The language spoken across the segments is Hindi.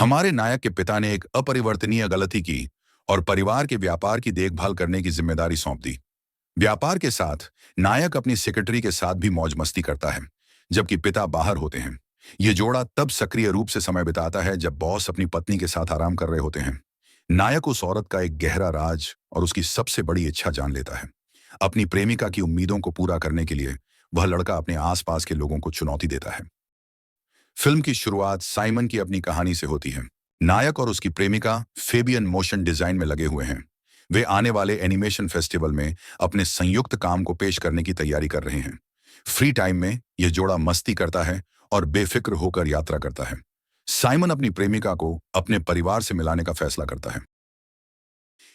हमारे नायक के पिता ने एक अपरिवर्तनीय गलती की और परिवार के व्यापार की देखभाल करने की जिम्मेदारी सौंप दी। व्यापार के साथ नायक अपनी सेक्रेटरी के साथ भी मौज मस्ती करता है, जबकि पिता बाहर होते हैं। ये जोड़ा तब सक्रिय रूप से समय बिताता है जब बॉस अपनी पत्नी के साथ आराम कर रहे होते हैं। नायक उस औरत का एक गहरा राज और उसकी सबसे बड़ी इच्छा जान लेता है। अपनी प्रेमिका की उम्मीदों को पूरा करने के लिए वह लड़का अपने आसपास के लोगों को चुनौती देता है। फिल्म की शुरुआत साइमन की अपनी कहानी से होती है। नायक और उसकी प्रेमिका फेबियन मोशन डिजाइन में लगे हुए हैं। वे आने वाले एनिमेशन फेस्टिवल में अपने संयुक्त काम को पेश करने की तैयारी कर रहे हैं। फ्री टाइम में यह जोड़ा मस्ती करता है और बेफिक्र होकर यात्रा करता है। साइमन अपनी प्रेमिका को अपने परिवार से मिलाने का फैसला करता है।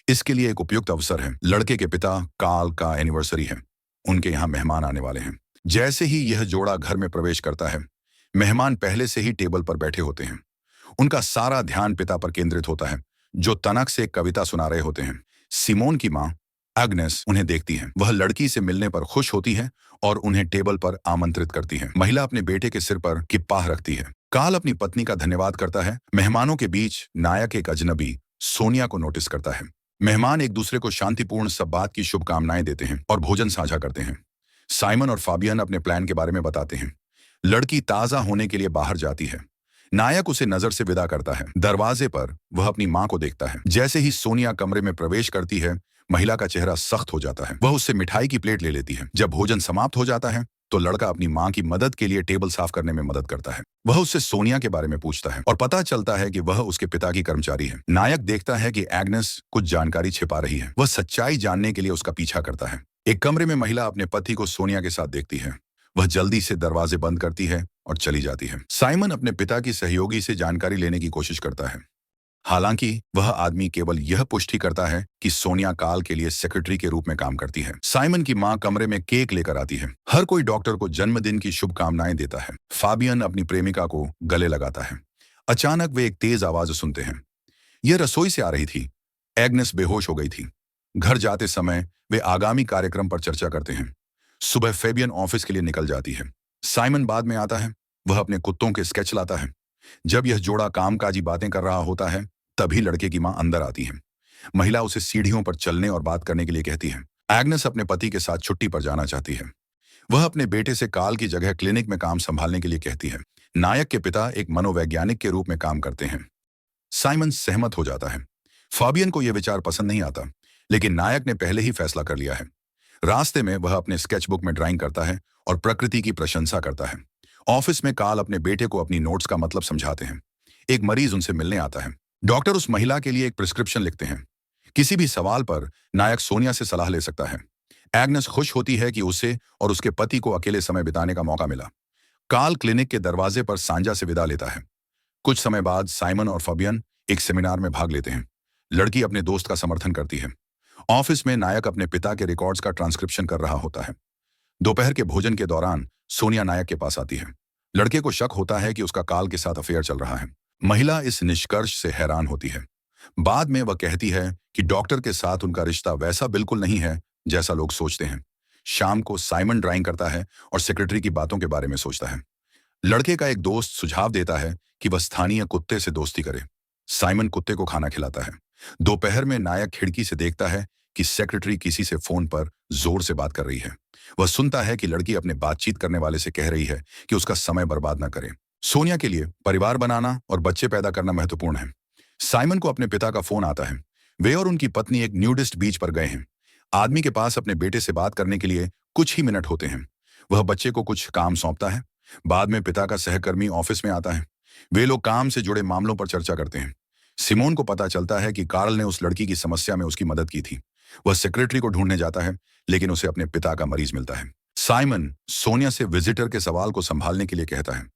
इसके लिए एक उपयुक्त अवसर है। लड़के के पिता कार्ल का एनिवर्सरी है। उनके यहाँ मेहमान आने वाले हैं। जैसे ही यह जोड़ा घर में प्रवेश करता है, मेहमान पहले से ही टेबल पर बैठे होते हैं। उनका सारा ध्यान पिता पर केंद्रित होता है, जो तनक से एक कविता सुना रहे होते हैं। सिमोन की मां एग्नेस उन्हें देखती है। वह लड़की से मिलने पर खुश होती है और उन्हें टेबल पर आमंत्रित करती है। महिला अपने बेटे के सिर पर किप्पाह रखती है। कार्ल अपनी पत्नी का धन्यवाद करता है। मेहमानों के बीच नायक एक अजनबी सोनिया को नोटिस करता है। मेहमान एक दूसरे को शांतिपूर्ण सब बात की शुभकामनाएं देते हैं और भोजन साझा करते हैं। साइमन और फाबियन अपने प्लान के बारे में बताते हैं। लड़की ताजा होने के लिए बाहर जाती है। नायक उसे नजर से विदा करता है। दरवाजे पर वह अपनी मां को देखता है। जैसे ही सोनिया कमरे में प्रवेश करती है, महिला का चेहरा सख्त हो जाता है। वह उससे मिठाई की प्लेट ले लेती है। जब भोजन समाप्त हो जाता है तो लड़का अपनी मां की मदद के लिए टेबल साफ करने में मदद करता है। वह उससे सोनिया के बारे में पूछता है और पता चलता है कि वह उसके पिता की कर्मचारी है। नायक देखता है कि एग्नेस कुछ जानकारी छिपा रही है। वह सच्चाई जानने के लिए उसका पीछा करता है। एक कमरे में महिला अपने पति को सोनिया के साथ देखती है। वह जल्दी से दरवाजे बंद करती है और चली जाती है। साइमन अपने पिता की सहयोगी से जानकारी लेने की कोशिश करता है। हालांकि वह आदमी केवल यह पुष्टि करता है कि सोनिया कार्ल के लिए सेक्रेटरी के रूप में काम करती है। साइमन की मां कमरे में केक लेकर आती है। हर कोई डॉक्टर को जन्मदिन की शुभकामनाएं देता है। फाबियन अपनी प्रेमिका को गले लगाता है। अचानक वे एक तेज आवाज सुनते हैं। यह रसोई से आ रही थी। एग्नेस बेहोश हो गई थी। घर जाते समय वे आगामी कार्यक्रम पर चर्चा करते हैं। सुबह फेबियन ऑफिस के लिए निकल जाती है। साइमन बाद में आता है। वह अपने कुत्तों के स्केच लाता है। जब यह जोड़ा कामकाजी बातें कर रहा होता है, तभी लड़के की मां अंदर आती है। महिला उसे सीढ़ियों पर चलने और बात करने के लिए कहती है। एग्नेस अपने पति के साथ छुट्टी पर जाना चाहती है। वह अपने बेटे से कार्ल की जगह क्लिनिक में काम संभालने के लिए कहती है। नायक के पिता एक मनोवैज्ञानिक के रूप में काम करते हैं। साइमन सहमत हो जाता है। फाबियन को यह विचार पसंद नहीं आता, लेकिन नायक ने पहले ही फैसला कर लिया है। रास्ते में वह अपने स्केचबुक में ड्राइंग करता है और प्रकृति की प्रशंसा करता है। ऑफिस में कार्ल अपने बेटे को अपनी नोट्स का मतलब समझाते हैं। एक मरीज उनसे मिलने आता है। डॉक्टर उस महिला के लिए एक प्रिस्क्रिप्शन लिखते हैं। किसी भी सवाल पर नायक सोनिया से सलाह ले सकता है। एग्नेस खुश होती है कि उसे और उसके पति को अकेले समय बिताने का मौका मिला। कार्ल क्लिनिक के दरवाजे पर सांझा से विदा लेता है। कुछ समय बाद साइमन और फाबियन एक सेमिनार में भाग लेते हैं। लड़की अपने दोस्त का समर्थन करती है। ऑफिस में नायक अपने पिता के रिकॉर्ड्स का ट्रांसक्रिप्शन कर रहा होता है। दोपहर के भोजन के दौरान सोनिया नायक के पास आती है। लड़के को शक होता है कि उसका कार्ल के साथ अफेयर चल रहा है। महिला इस निष्कर्ष से हैरान होती है। बाद में वह कहती है कि डॉक्टर के साथ उनका रिश्ता वैसा बिल्कुल नहीं है जैसा लोग सोचते हैं। शाम को साइमन ड्राइंग करता है और सेक्रेटरी की बातों के बारे में सोचता है। लड़के का एक दोस्त सुझाव देता है कि वह स्थानीय कुत्ते से दोस्ती करे। साइमन कुत्ते को खाना खिलाता है। दोपहर में नायक खिड़की से देखता है कि सेक्रेटरी किसी से फोन पर जोर से बात कर रही है। वह सुनता है कि लड़की अपने बातचीत करने वाले से कह रही है कि उसका समय बर्बाद न करे। सोनिया के लिए परिवार बनाना और बच्चे पैदा करना महत्वपूर्ण है। साइमन को अपने पिता का फोन आता है। वे और उनकी पत्नी एक न्यूडिस्ट बीच पर गए हैं। आदमी के पास अपने बेटे से बात करने के लिए कुछ ही मिनट होते हैं। वह बच्चे को कुछ काम सौंपता है। बाद में पिता का सहकर्मी ऑफिस में आता है। वे लोग काम से जुड़े मामलों पर चर्चा करते हैं। सिमोन को पता चलता है कि कार्ल ने उस लड़की की समस्या में उसकी मदद की थी। वह सेक्रेटरी को ढूंढने जाता है, लेकिन उसे अपने पिता का मरीज मिलता है। साइमन सोनिया से विजिटर के सवाल को संभालने के लिए कहता है।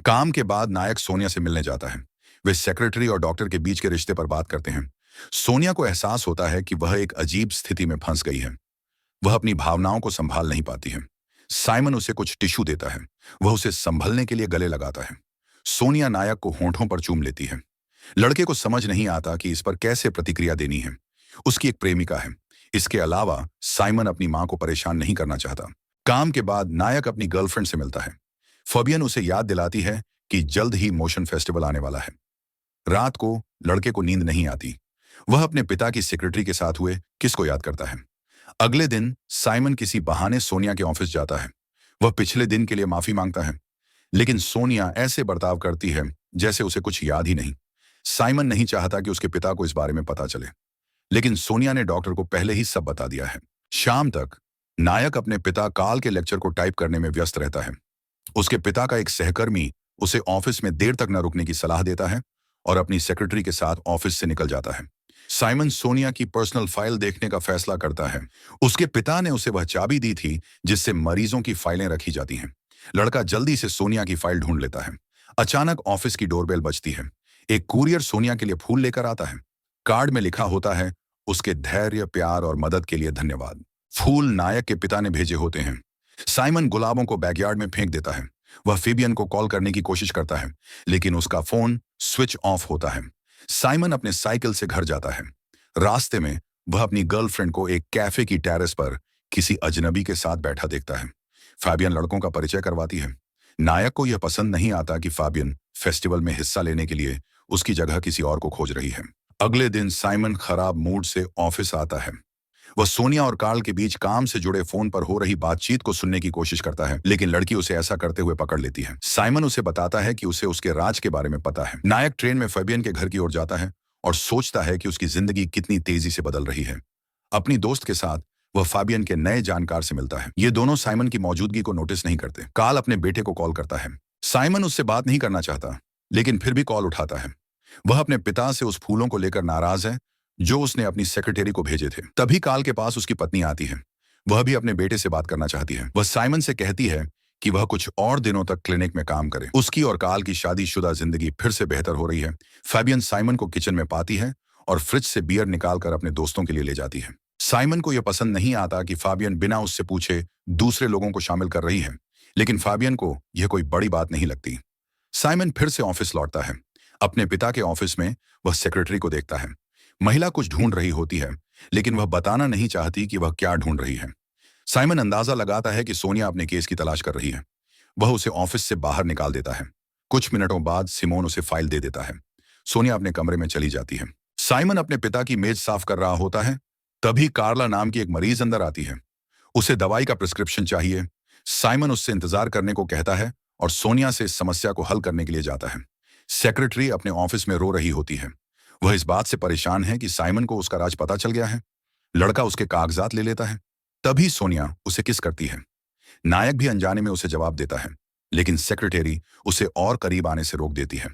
काम के बाद नायक सोनिया से मिलने जाता है। वे सेक्रेटरी और डॉक्टर के बीच के रिश्ते पर बात करते हैं। सोनिया को एहसास होता है कि वह एक अजीब स्थिति में फंस गई है। वह अपनी भावनाओं को संभाल नहीं पाती है। साइमन उसे कुछ टिश्यू देता है। वह उसे संभलने के लिए गले लगाता है। सोनिया नायक को होंठों पर चूम लेती है। लड़के को समझ नहीं आता कि इस पर कैसे प्रतिक्रिया देनी है। उसकी एक प्रेमिका है। इसके अलावा साइमन अपनी मां को परेशान नहीं करना चाहता। काम के बाद नायक अपनी गर्लफ्रेंड से मिलता है। फाबियन उसे याद दिलाती है कि जल्द ही मोशन फेस्टिवल आने वाला है। रात को लड़के को नींद नहीं आती। वह अपने पिता की सेक्रेटरी के साथ हुए किसको याद करता है। अगले दिन साइमन किसी बहाने सोनिया के ऑफिस जाता है। वह पिछले दिन के लिए माफी मांगता है, लेकिन सोनिया ऐसे बर्ताव करती है जैसे उसे कुछ याद ही नहीं। साइमन नहीं चाहता कि उसके पिता को इस बारे में पता चले, लेकिन सोनिया ने डॉक्टर को पहले ही सब बता दिया है। शाम तक नायक अपने पिता काल के लेक्चर को टाइप करने में व्यस्त रहता है। उसके पिता का एक सहकर्मी उसे ऑफिस में देर तक न रुकने की सलाह देता है और अपनी सेक्रेटरी के साथ ऑफिस से निकल जाता है। साइमन सोनिया की पर्सनल फाइल देखने का फैसला करता है। उसके पिता ने उसे वह चाबी दी थी जिससे मरीजों की फाइलें रखी जाती हैं। लड़का जल्दी से सोनिया की फाइल ढूंढ लेता है। अचानक ऑफिस की डोरबेल बजती है। एक कुरियर सोनिया के लिए फूल लेकर आता है। कार्ड में लिखा होता है, उसके धैर्य, प्यार और मदद के लिए धन्यवाद। फूल नायक के पिता ने भेजे होते हैं। साइमन गुलाबों को बैकयार्ड में फेंक देता है। वह फेबियन को कॉल करने की कोशिश करता है, लेकिन उसका फोन स्विच ऑफ होता है। साइमन अपने साइकिल से घर जाता है। रास्ते में वह अपनी गर्लफ्रेंड को एक कैफे की टेरेस पर किसी अजनबी के साथ बैठा देखता है। फाबियन लड़कों का परिचय करवाती है। नायक को यह पसंद नहीं आता कि फाबियन फेस्टिवल में हिस्सा लेने के लिए उसकी जगह किसी और को खोज रही है। अगले दिन साइमन खराब मूड से ऑफिस आता है। वह सोनिया और कार्ल के बीच काम से जुड़े फोन पर हो रही बातचीत को सुनने की कोशिश करता है, लेकिन लड़की उसे ऐसा करते हुए पकड़ लेती है। साइमन उसे बताता है कि उसे उसके राज के बारे में पता है। नायक ट्रेन में फेबियन के घर की ओर जाता है और सोचता है कि उसकी जिंदगी कितनी तेजी से बदल रही है। अपनी दोस्त के साथ वह फाबियन के नए जानकार से मिलता है। ये दोनों साइमन की मौजूदगी को नोटिस नहीं करते। कार्ल अपने बेटे को कॉल करता है। साइमन उससे बात नहीं करना चाहता, लेकिन फिर भी कॉल उठाता है। वह अपने पिता से उस फूलों को लेकर नाराज है जो उसने अपनी सेक्रेटरी को भेजे थे। तभी कार्ल के पास उसकी पत्नी आती है। वह भी अपने बेटे से बात करना चाहती है। वह साइमन से कहती है कि वह कुछ और दिनों तक क्लिनिक में काम करे। उसकी और कार्ल की शादीशुदा जिंदगी फिर से बेहतर हो रही है। फेबियन साइमन को किचन में पाती है और फ्रिज से बियर निकालकर अपने दोस्तों के लिए ले जाती है। साइमन को यह पसंद नहीं आता कि फाबियन बिना उससे पूछे दूसरे लोगों को शामिल कर रही है, लेकिन फाबियन को यह कोई बड़ी बात नहीं लगती। साइमन फिर से ऑफिस लौटता है। अपने पिता के ऑफिस में वह सेक्रेटरी को देखता है। महिला कुछ ढूंढ रही होती है, लेकिन वह बताना नहीं चाहती कि वह क्या ढूंढ रही है। साइमन अंदाजा लगाता है कि सोनिया अपने केस की तलाश कर रही है। वह उसे ऑफिस से बाहर निकाल देता है। कुछ मिनटों बाद सिमोन उसे फाइल दे देता है। सोनिया अपने कमरे में चली जाती है। साइमन अपने पिता की मेज साफ कर रहा होता है, तभी कार्ला नाम की एक मरीज अंदर आती है। उसे दवाई का प्रिस्क्रिप्शन चाहिए। साइमन उससे इंतजार करने को कहता है और सोनिया से इस समस्या को हल करने के लिए जाता है। सेक्रेटरी अपने ऑफिस में रो रही होती है। वह इस बात से परेशान है कि साइमन को उसका राज पता चल गया है। लड़का उसके कागजात ले लेता है। तभी सोनिया उसे किस करती है। नायक भी अनजाने में उसे जवाब देता है, लेकिन सेक्रेटरी उसे और करीब आने से रोक देती है।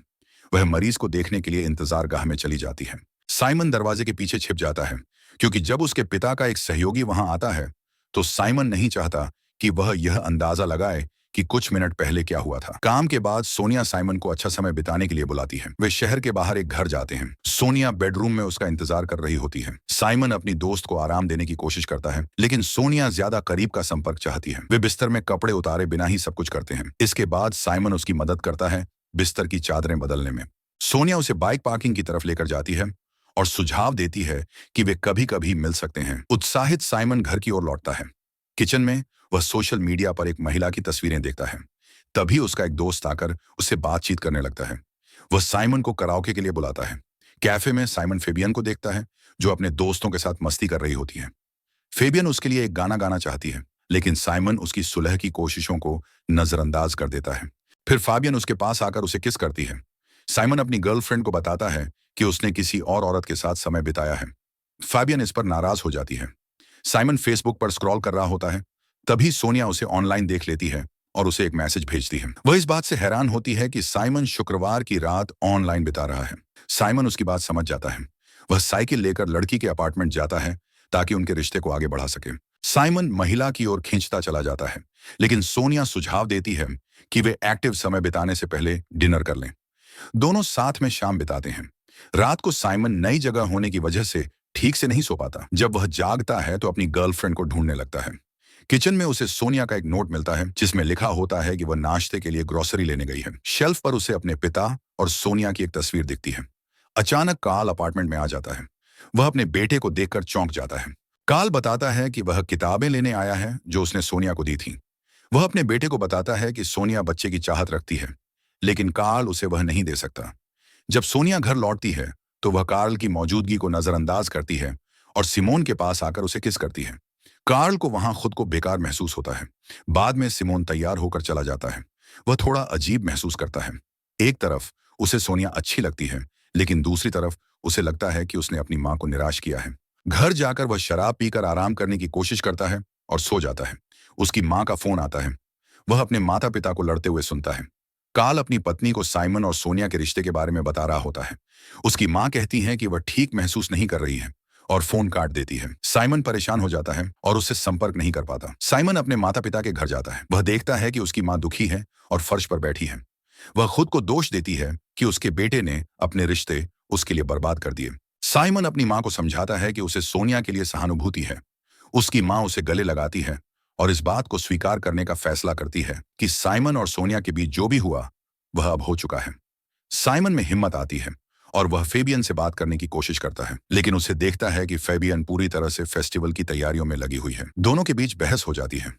वह मरीज को देखने के लिए इंतजारगाह में चली जाती है। साइमन दरवाजे के पीछे छिप जाता है, क्योंकि जब उसके पिता का एक सहयोगी वहां आता है तो साइमन नहीं चाहता कि वह यह अंदाजा लगाए कि कुछ मिनट पहले क्या हुआ था। काम के बाद सोनिया साइमन को अच्छा समय बिताने के लिए बुलाती है। वे शहर के बाहर एक घर जाते हैं। सोनिया बेडरूम में उसका इंतजार कर रही होती है। साइमन अपनी दोस्त को आराम देने की कोशिश करता है, लेकिन सोनिया ज्यादा करीब का संपर्क चाहती है। वे बिस्तर में कपड़े उतारे बिना ही सब कुछ करते हैं। इसके बाद साइमन उसकी मदद करता है बिस्तर की चादरें बदलने में। सोनिया उसे बाइक पार्किंग की तरफ लेकर जाती है और सुझाव देती है कि वे कभी कभी मिल सकते हैं। उत्साहित साइमन घर की ओर लौटता है। किचन में वह सोशल मीडिया पर एक महिला की तस्वीरें देखता है। तभी उसका एक दोस्त आकर उससे बातचीत करने लगता है। वह साइमन को कराओके के लिए बुलाता है। कैफे में साइमन फेबियन को देखता है, जो अपने दोस्तों के साथ मस्ती कर रही होती है। फेबियन उसके लिए एक गाना गाना चाहती है, लेकिन साइमन उसकी सुलह की कोशिशों को नजरअंदाज कर देता है। फिर फाबियन उसके पास आकर उसे किस करती है। साइमन अपनी गर्लफ्रेंड को बताता है कि उसने किसी और औरत के साथ समय बिताया है। फाबियन इस पर नाराज हो जाती है। साइमन फेसबुक पर स्क्रॉल कर रहा होता है। तभी सोनिया उसे ऑनलाइन देख लेती है और उसे एक मैसेज भेजती है। वह इस बात से हैरान होती है कि साइमन शुक्रवार की रात ऑनलाइन बिता रहा है। साइमन उसकी बात समझ जाता है। वह साइकिल लेकर लड़की के अपार्टमेंट जाता है ताकि उनके रिश्ते को आगे बढ़ा सके। साइमन महिला की ओर खींचता चला जाता है, लेकिन सोनिया सुझाव देती है कि वे एक्टिव समय बिताने से पहले डिनर कर लें। दोनों साथ में शाम बिताते हैं। रात को साइमन नई जगह होने की वजह से ठीक से नहीं सो पाता। जब वह जागता है तो अपनी गर्लफ्रेंड को ढूंढने लगता है। किचन में उसे सोनिया का एक नोट मिलता है, जिसमें लिखा होता है कि वह नाश्ते के लिए ग्रोसरी लेने गई है। शेल्फ पर उसे अपने पिता और सोनिया की एक तस्वीर दिखती है। अचानक कार्ल अपार्टमेंट में आ जाता है। वह अपने बेटे को देखकर चौंक जाता है। कार्ल बताता है कि वह किताबें लेने आया है जो उसने सोनिया को दी थी। वह अपने बेटे को बताता है कि सोनिया बच्चे की चाहत रखती है, लेकिन कार्ल उसे वह नहीं दे सकता। जब सोनिया घर लौटती है तो वह कार्ल की मौजूदगी को नजरअंदाज करती है और सिमोन के पास आकर उसे किस करती है। कार्ल को वहां खुद को बेकार महसूस होता है। बाद में सिमोन तैयार होकर चला जाता है। वह थोड़ा अजीब महसूस करता है। एक तरफ उसे सोनिया अच्छी लगती है, लेकिन दूसरी तरफ उसे लगता है कि उसने अपनी मां को निराश किया है। घर जाकर वह शराब पीकर आराम करने की कोशिश करता है और सो जाता है। उसकी मां का फोन आता है। वह अपने माता पिता को लड़ते हुए सुनता है। कार्ल अपनी पत्नी को साइमन और सोनिया के रिश्ते के बारे में बता रहा होता है। उसकी मां कहती है कि वह ठीक महसूस नहीं कर रही है और फोन काट देती है। साइमन परेशान हो जाता है और उससे संपर्क नहीं कर पाता। साइमन अपने माता पिता के घर जाता है। वह देखता है कि उसकी मां दुखी है और फर्श पर बैठी है। वह खुद को दोष देती है कि उसके बेटे ने अपने रिश्ते उसके लिए बर्बाद कर दिए। साइमन अपनी मां को समझाता है कि उसे सोनिया के लिए सहानुभूति है। उसकी मां उसे गले लगाती है और इस बात को स्वीकार करने का फैसला करती है कि साइमन और सोनिया के बीच जो भी हुआ वह अब हो चुका है। साइमन में हिम्मत आती है और वह फेबियन से बात करने की कोशिश करता है, लेकिन उसे देखता है कि फेबियन पूरी तरह से फेस्टिवल की तैयारियों में लगी हुई है। दोनों के बीच बहस हो जाती है।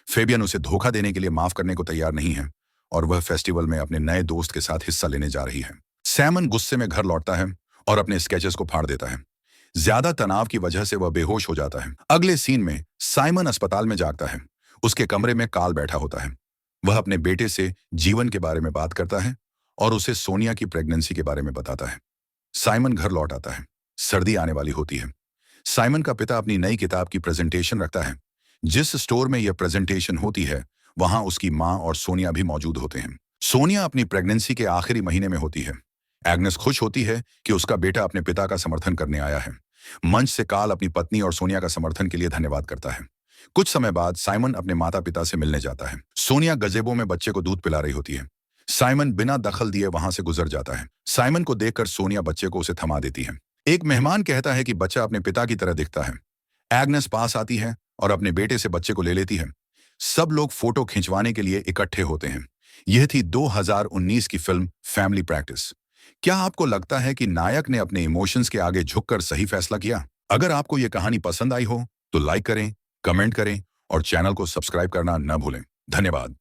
फेबियन उसे धोखा देने के लिए माफ करने को तैयार नहीं है और वह फेस्टिवल में अपने नए दोस्त के साथ हिस्सा लेने जा रही है। सैमन गुस्से में घर लौटता है और अपने स्केचेस को फाड़ देता है। ज्यादा तनाव की वजह से वह बेहोश हो जाता है। अगले सीन में साइमन अस्पताल में जागता है। उसके कमरे में कार्ल बैठा होता है। वह अपने बेटे से जीवन के बारे में बात करता है और उसे सोनिया की प्रेगनेंसी के बारे में बताता है। साइमन घर लौट आता है। सर्दी आने वाली होती है। साइमन का पिता अपनी नई किताब की प्रेजेंटेशन रखता है। जिस स्टोर में यह प्रेजेंटेशन होती है वहां उसकी मां और सोनिया भी मौजूद होते हैं। सोनिया अपनी प्रेगनेंसी के आखिरी महीने में होती है। एग्नेस खुश होती है कि उसका बेटा अपने पिता का समर्थन करने आया है। मंच से कार्ल अपनी पत्नी और सोनिया का समर्थन के लिए धन्यवाद करता है। कुछ समय बाद साइमन अपने माता पिता से मिलने जाता है। सोनिया गजेबो में बच्चे को दूध पिला रही होती है। साइमन बिना दखल दिए वहां से गुजर जाता है। साइमन को देखकर सोनिया बच्चे को उसे थमा देती है। एक मेहमान कहता है कि बच्चा अपने पिता की तरह दिखता है। एग्नेस पास आती है और अपने बेटे से बच्चे को ले लेती है। सब लोग फोटो खिंचवाने के लिए इकट्ठे होते हैं। यह थी 2019 की फिल्म फैमिली प्रैक्टिस। क्या आपको लगता है कि नायक ने अपने इमोशंस के आगे झुककर सही फैसला किया? अगर आपको यह कहानी पसंद आई हो तो लाइक करें, कमेंट करें और चैनल को सब्सक्राइब करना न भूलें। धन्यवाद।